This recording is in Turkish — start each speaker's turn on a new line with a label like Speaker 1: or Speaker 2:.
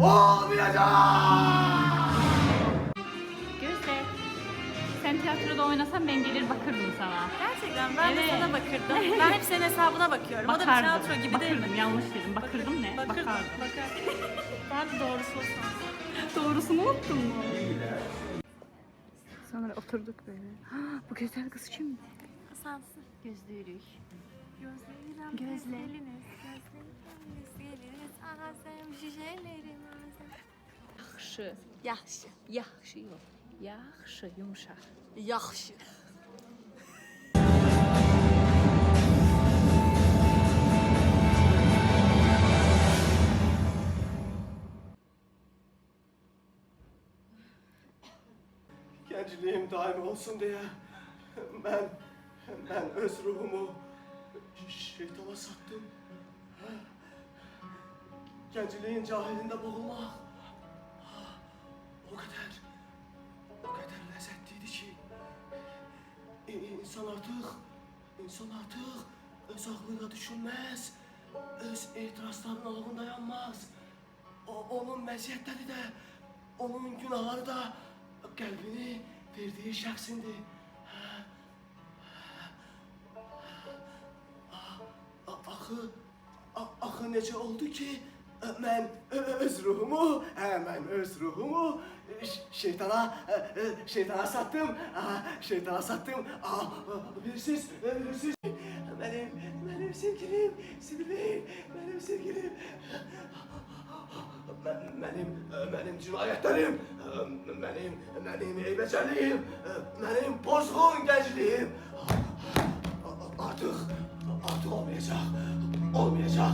Speaker 1: olmayacak.
Speaker 2: Gözde, sen tiyatroda oynasan ben gelir bakırdım sana.
Speaker 3: Gerçekten ben de
Speaker 2: Evet.
Speaker 3: sana bakırdım. Ben hep senin hesabına bakıyorum. O da bir tiyatro gibi değil mi?
Speaker 2: Bakırdım, yanlış dedim. Bakırdım ne?
Speaker 3: Bakırdım.
Speaker 2: Bakardım.
Speaker 3: Ben de doğrusu olsun.
Speaker 2: Doğrusunu unuttun mu? Sonra oturduk böyle. Bu güzel kız kim?
Speaker 3: Sensin.
Speaker 2: Gözlüğürük.
Speaker 3: Gözlerim
Speaker 2: Gözle.
Speaker 3: geliniz. Gözlerimiz geliniz. Azem şişelerim azem.
Speaker 2: Yaxşı.
Speaker 3: Yaxşı.
Speaker 2: Yaxşı yox. Yaxşı, yumuşaq.
Speaker 3: Yaxşı.
Speaker 1: Gəncliyim daim olsun diye ben öz ruhumu şeytana sattım. Gəncliyin cahilinde boğulmak o kadar lezzetliydi ki insan artık öz aklıyla düşünmez, öz etirazlarının ağında yanmaz. Onun meziyetleri de, onun günahları da kalbini verdiği şəxsindir. Axı necə oldu ki, mən öz ruhumu şeytana sattım. Bilirsiniz. Benim sevgilim, benim sevgilim. Benim cinayetlerim, benim eybəcəliyim, benim pozğun gəncliyim. Artık olmayacak.